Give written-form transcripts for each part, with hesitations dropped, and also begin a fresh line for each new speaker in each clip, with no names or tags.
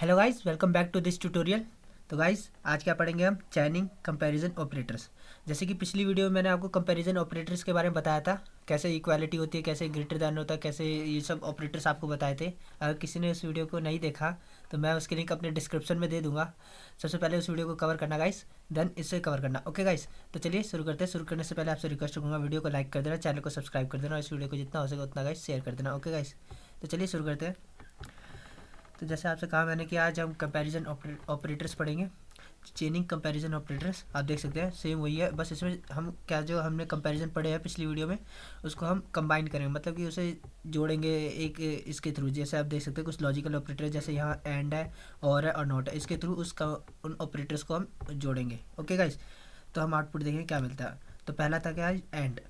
Hello guys, welcome back to this tutorial. तो guys आज क्या पढ़ेंगे हम? Chaining comparison operators. जैसे कि पिछली वीडियो में मैंने आपको कंपैरिजन ऑपरेटर्स के बारे में बताया था, कैसे इक्वालिटी होती है, कैसे ग्रेटर दैन होता है, कैसे ये सब ऑपरेटर्स आपको बताए थे। अगर किसी ने उस वीडियो को नहीं देखा तो मैं उसकी लिंक अपने डिस्क्रिप्शन में दे दूंगा। सबसे पहले उस वीडियो को कवर करना गाइस, देन इससे कवर करना। ओके गाइस, तो चलिए शुरू करते हैं। शुरू करने से पहले आपसे रिक्वेस्ट करूँगा, वीडियो को लाइक कर देना, चैनल को सब्सक्राइब कर देना और इस वीडियो को जितना हो सके उतना गाइस शेयर कर देना। ओके गाइस, तो चलिए शुरू करते हैं। तो जैसे आपसे कहा मैंने कि आज हम कंपैरिजन ऑपरेटर्स पढ़ेंगे, चेनिंग कंपैरिजन ऑपरेटर्स। आप देख सकते हैं सेम वही है, बस इसमें हम क्या जो हमने कंपैरिजन पढ़े हैं पिछली वीडियो में उसको हम कंबाइन करेंगे, मतलब कि उसे जोड़ेंगे एक इसके थ्रू। जैसे आप देख सकते हैं कुछ लॉजिकल ऑपरेटर, जैसे यहाँ एंड है, और है और नॉट है, इसके थ्रू उसका उन ऑपरेटर्स को हम जोड़ेंगे। ओके गाइस, तो हम आउटपुट देखेंगे क्या मिलता है। तो पहला था क्या? एंड।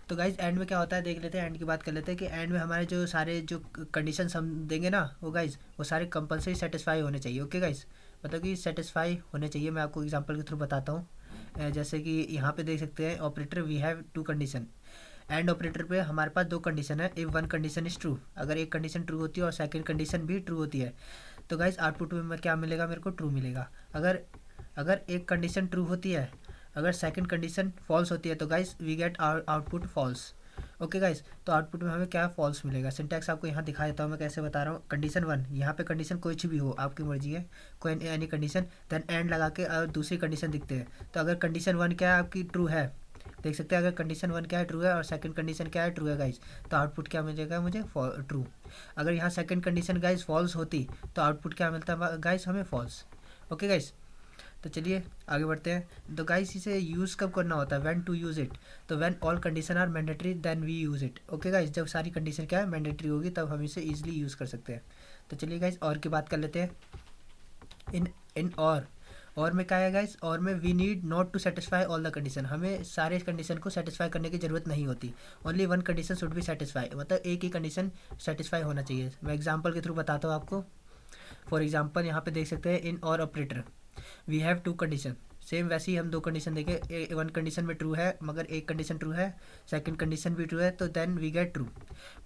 तो गाइज एंड में क्या होता है देख लेते हैं, एंड की बात कर लेते हैं कि एंड में हमारे जो सारे जो कंडीशंस हम देंगे ना वो गाइज वो सारे कंपलसरी सेटिस्फाई होने चाहिए। ओके गाइज, मतलब कि सेटिस्फाई होने चाहिए। मैं आपको एग्जांपल के थ्रू बताता हूँ। जैसे कि यहाँ पे देख सकते हैं operator we have two condition. And operator पे हमारे पास दो कंडीशन है, if one condition is true, अगर एक कंडीशन ट्रू होती है और सेकंड कंडीशन भी ट्रू होती है तो गाइज आउटपुट में क्या मिलेगा? मेरे को ट्रू मिलेगा। अगर अगर एक कंडीशन ट्रू होती है, अगर सेकंड कंडीशन फॉल्स होती है तो guys we get output false. Okay guys, तो आउटपुट में हमें क्या फॉल्स मिलेगा। सिंटैक्स आपको यहाँ दिखा देता हूँ मैं कैसे बता रहा हूँ। कंडीशन वन, यहाँ पे कंडीशन कोई भी हो, आपकी मर्जी है, कोई एनी कंडीशन, देन एंड लगा के दूसरी कंडीशन दिखते हैं। तो अगर कंडीशन वन क्या है आपकी ट्रू है, देख सकते हैं अगर कंडीशन वन क्या है ट्रू है और सेकंड कंडीशन क्या है ट्रू है गाइस, तो आउटपुट क्या मिलेगा मुझे? ट्रू। अगर यहाँ सेकंड कंडीशन गाइस फॉल्स होती तो आउटपुट क्या मिलता गाइस? हमें फॉल्स। ओके गाइस, तो चलिए आगे बढ़ते हैं। तो गाइस इसे यूज़ कब करना होता है? When to use it. तो when all condition are mandatory then we use it. Okay guys, जब सारी कंडीशन क्या है? मैंडेटरी होगी, तब हम इसे ईजिली यूज़ कर सकते हैं। तो चलिए गाइस और की बात कर लेते हैं। इन इन और में क्या है गाइस? और में we need not to satisfy all the condition, हमें सारे कंडीशन को सेटिस्फाई करने की ज़रूरत नहीं होती। Only one condition should be satisfy, मतलब एक ही कंडीशन सेटिस्फाई होना चाहिए। मैं एग्जाम्पल के थ्रू बताता हूँ आपको। फॉर एग्जाम्पल यहाँ पे देख सकते हैं इन और operator we have two condition. Same वैसे ही हम दो कंडीशन देखें, वन कंडीशन में ट्रू है मगर एक कंडीशन ट्रू है, सेकंड कंडीशन भी ट्रू है, तो then we get true.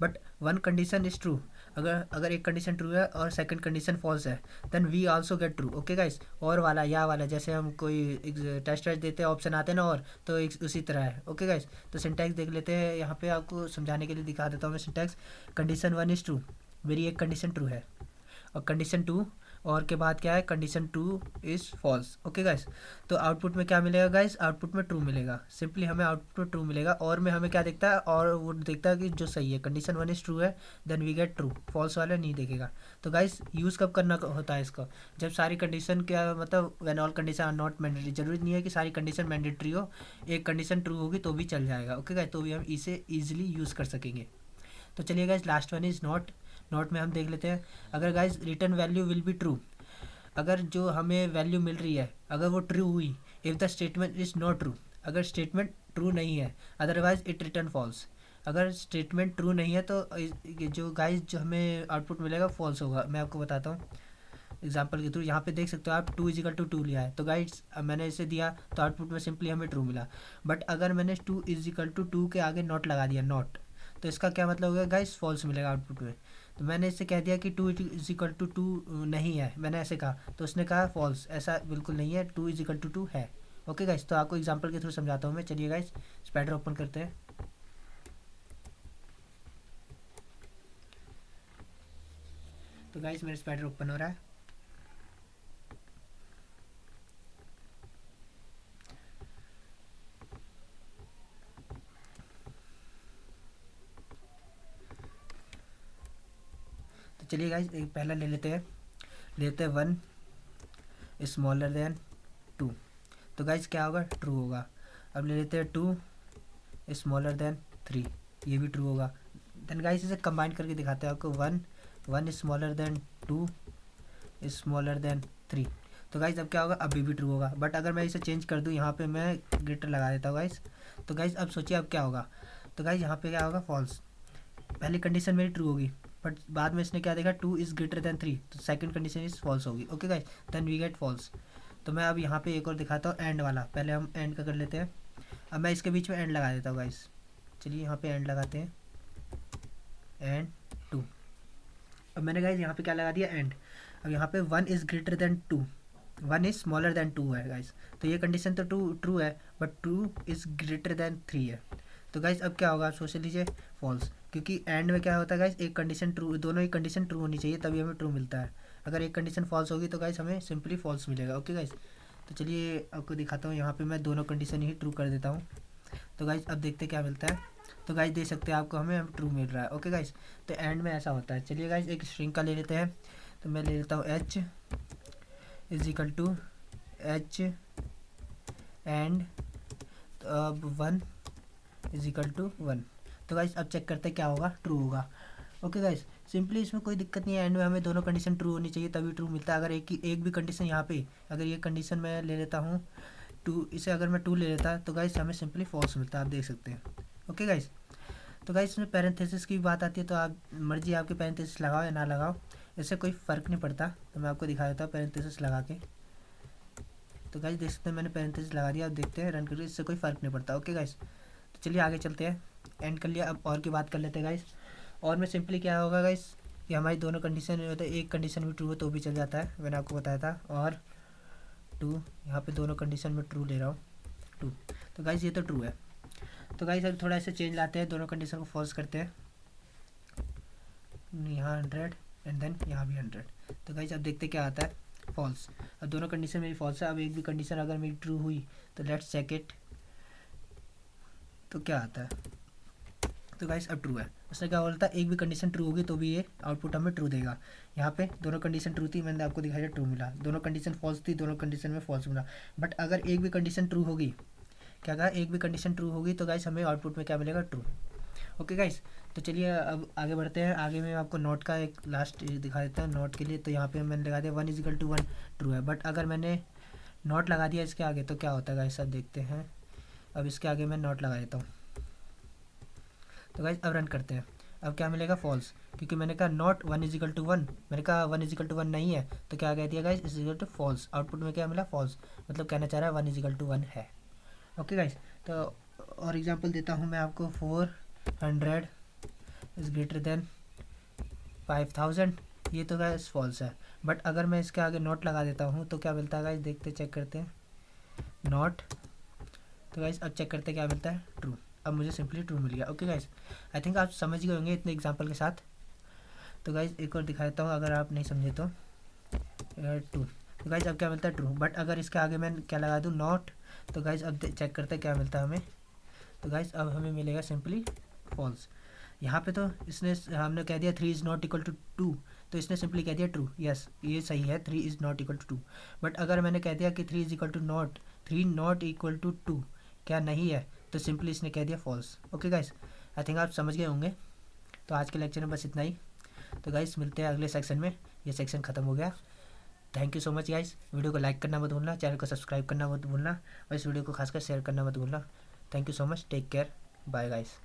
But one condition is true, अगर अगर एक कंडीशन ट्रू है और सेकंड कंडीशन फॉल्स है then we also get true. Okay guys, और वाला या वाला, जैसे हम कोई टेस्ट वेस्ट देते हैं ऑप्शन आते हैं ना, और तो उसी तरह है। ओके गाइस, तो सिंटैक्स देख लेते हैं, यहाँ पे आपको समझाने के लिए दिखा देता हूँ मैं syntax. Condition one is true, मेरी एक कंडीशन ट्रू है, और कंडीशन टू और के बाद क्या है? Condition two is false. Okay guys, तो आउटपुट में क्या मिलेगा गाइस? आउटपुट में ट्रू मिलेगा। सिंपली हमें आउटपुट में ट्रू मिलेगा। और में हमें क्या दिखता है? और वो दिखता है कि जो सही है, कंडीशन वन इज़ ट्रू है then we get true, false वाला नहीं देखेगा। तो गाइस यूज़ कब करना होता है इसका? जब सारी कंडीशन क्या, मतलब when all condition are not mandatory. जरूरी नहीं है कि सारी कंडीशन मैंडेटरी हो, एक कंडीशन ट्रू होगी तो भी चल जाएगा। ओके गाइस, तो भी हम इसे ईजिली यूज़ कर सकेंगे। तो चलिए guys last one is not. Not में हम देख लेते हैं, अगर guys return value will be true, अगर जो हमें वैल्यू मिल रही है अगर वो ट्रू हुई, if the statement is not true, अगर स्टेटमेंट ट्रू नहीं है अदरवाइज इट रिटर्न फॉल्स। अगर स्टेटमेंट ट्रू नहीं है तो ये जो गाइज जो हमें आउटपुट मिलेगा फॉल्स होगा। मैं आपको बताता हूँ एग्जाम्पल के थ्रू। यहाँ पे देख सकते हो आप टू इजिकल टू टू लिया है, तो गाइड्स मैंने इसे दिया तो आउटपुट में सिंपली हमें ट्रू मिला। बट अगर मैंने टू इजिकल टू टू के आगे नॉट लगा दिया, नॉट, तो इसका क्या मतलब होगा गाइस? फॉल्स मिलेगा आउटपुट में। तो मैंने इससे कह दिया कि two is equal to two नहीं है, मैंने ऐसे कहा तो उसने कहा फॉल्स, ऐसा बिल्कुल नहीं है, two is equal to two है। ओके गाइस, तो आपको एग्जांपल के थ्रू समझाता हूँ मैं। चलिए गाइस स्पाइडर ओपन करते हैं। तो गाइस मेरा स्पाइडर ओपन हो रहा है। तो चलिए गाइस एक पहला ले लेते हैं वन स्मॉलर देन टू। तो गाइस क्या होगा? ट्रू होगा। अब ले लेते हैं टू स्मॉलर देन थ्री, ये भी ट्रू होगा। देन गाइस इसे कंबाइन करके दिखाते हैं आपको, one one smaller than two smaller than three. तो गाइस अब क्या होगा? अभी भी ट्रू होगा। बट अगर मैं इसे चेंज कर दूँ, यहाँ पे मैं ग्रेटर लगा देता हूँ गाइस, तो गाइस अब सोचिए अब क्या होगा? तो गाइस यहाँ पे क्या होगा? फॉल्स। पहली कंडीशन मेरी ट्रू होगी बट बाद में इसने क्या देखा? Two is greater than three, तो सेकंड कंडीशन इज फॉल्स होगी। Okay guys, then we get false. तो मैं अब यहाँ पे एक और दिखाता हूँ एंड वाला। पहले हम एंड का कर लेते हैं। अब मैं इसके बीच में एंड लगा देता हूँ गाइस। चलिए यहाँ पे एंड लगाते हैं, एंड टू। अब मैंने गाइस यहाँ पे क्या लगा दिया? एंड। अब यहाँ पे 1 is greater then 2, 1 is smaller than 2 है गाइस, तो ये कंडीशन तो ट्रू है, बट 2 इज़ ग्रेटर देन 3 है। तो गाइस अब क्या होगा, आप सोच लीजिए फॉल्स, क्योंकि एंड में क्या होता है गाइस, एक कंडीशन ट्रू, दोनों ही कंडीशन ट्रू होनी चाहिए तभी हमें ट्रू मिलता है। अगर एक कंडीशन फॉल्स होगी तो गाइस हमें सिंपली फॉल्स मिलेगा। ओके गाइस, तो चलिए आपको दिखाता हूँ, यहाँ पे मैं दोनों कंडीशन ही ट्रू कर देता हूँ। तो गाइस अब देखते क्या मिलता है। तो गाइस देख सकते हैं आपको हमें ट्रू मिल रहा है। ओके गाइस, तो एंड में ऐसा होता है। चलिए गाइस एक स्ट्रिंग का ले लेते हैं, तो मैं ले लेता हूँ h is equal to h and, तो अब 1 इज इक्वल टू 1। तो गाइस अब चेक करते हैं क्या होगा, ट्रू होगा। ओके गाइस, सिंपली इसमें कोई दिक्कत नहीं है, एंड में हमें दोनों कंडीशन ट्रू होनी चाहिए तभी ट्रू मिलता है। अगर एक भी कंडीशन यहाँ पे, अगर ये कंडीशन मैं ले लेता हूँ 2, इसे अगर मैं 2 ले लेता तो गाइस हमें सिंपली फॉल्स मिलता है, आप देख सकते हैं। ओके गाइस, तो गाइस इसमें पैरेंथेसिस की बात आती है, तो आप मर्जी आपकी पैरेंथेसिस लगाओ या ना लगाओ, इससे कोई फ़र्क नहीं पड़ता। तो मैं आपको दिखा देता हूँ पैरेंथेसिस लगा के। तो गाइस देख सकते हैं मैंने पैरेंथेसिस लगा दिया, आप देखते हैं रन करके, इससे कोई फ़र्क नहीं पड़ता। ओके गाइस, तो चलिए आगे चलते हैं, एंड कर लिया, अब और की बात कर लेते हैं गाइस। और में सिंपली क्या होगा गाइस, ये हमारी दोनों कंडीशन होता है, एक कंडीशन भी ट्रू है तो भी चल जाता है, मैंने आपको बताया था। और 2, यहाँ पे दोनों कंडीशन में ट्रू ले रहा हूँ 2, तो गाइस ये तो ट्रू है। तो गाइस अब थोड़ा ऐसे चेंज लाते हैं, दोनों कंडीशन को फॉल्स करते हैं, यहाँ 100 एंड देन यहाँ भी 100। तो गाइस अब देखते क्या आता है, फॉल्स। अब दोनों कंडीशन मेरी फॉल्स है, अब एक भी कंडीशन अगर मेरी ट्रू हुई तो लेट्स चेक इट, तो क्या आता है। तो गाइस अब ट्रू है, उसने क्या बोलता है, एक भी कंडीशन ट्रू होगी तो भी ये आउटपुट हमें ट्रू देगा। यहाँ पे दोनों कंडीशन ट्रू थी, मैंने आपको दिखाया ट्रू मिला, दोनों कंडीशन फॉल्स थी, दोनों कंडीशन में फॉल्स मिला। बट अगर एक भी कंडीशन ट्रू होगी, क्या कहा, एक भी कंडीशन ट्रू होगी तो गाइस हमें आउटपुट में क्या मिलेगा, ट्रू। ओके गाइस, तो चलिए अब आगे बढ़ते हैं। आगे मैं आपको नोट का एक लास्ट दिखा देता हूँ नोट के लिए। तो यहाँ पे मैंने लगा दिया 1 इज इक्वल टू 1 ट्रू है, बट अगर मैंने नोट लगा दिया इसके आगे तो क्या होता है गाइस, अब देखते हैं। अब इसके आगे मैं नोट लगा देता हूँ, तो गाइस अब रन करते हैं। अब क्या मिलेगा, फॉल्स, क्योंकि मैंने कहा नॉट 1 इज इक्वल टू 1, मैंने कहा 1 इज इक्वल टू 1 नहीं है, तो क्या कह दिया guys, is equal to false. Output में क्या मिला, फॉल्स, मतलब कहना चाह रहा है 1 इज इक्वल टू 1 है। ओके गाइस, तो और एग्जांपल देता हूँ मैं आपको, 400 इज ग्रेटर देन 5000, ये तो गाइस फॉल्स है। बट अगर मैं इसके आगे नॉट लगा देता हूँ तो क्या मिलता है गाइस, देखते चेक करते हैं, नॉट। तो गाइस अब चेक करते क्या मिलता है, ट्रू। अब मुझे सिंपली ट्रू मिल गया। ओके गाइस, आई थिंक आप समझ गए होंगे इतने एग्जांपल के साथ। तो गाइस एक और दिखा देता हूँ, अगर आप नहीं समझे तो, ट्रू। तो गाइस अब क्या मिलता है, ट्रू। बट अगर इसके आगे मैं क्या लगा दूँ, नॉट, तो गाइस अब चेक करते हैं क्या मिलता है हमें। तो गाइस अब हमें मिलेगा सिंपली फॉल्स। यहाँ पे तो इसने, हमने कह दिया 3 इज़ नॉट इक्वल टू 2, तो इसने सिंपली कह दिया ट्रू, यस ये सही है, 3 is not equal to 2। But अगर मैंने कह दिया कि 3 is equal to not, 3 not equal to 2 क्या नहीं है, तो सिंपली इसने कह दिया false. Okay guys, I think आप समझ गए होंगे। तो आज के लेक्चर में बस इतना ही। तो गाइस मिलते हैं अगले सेक्शन में, ये सेक्शन ख़त्म हो गया। Thank you so much guys, video को लाइक करना मत भूलना, चैनल को सब्सक्राइब करना मत भूलना, और इस वीडियो को खासकर शेयर करना मत भूलना। Thank you so much, take care, bye guys.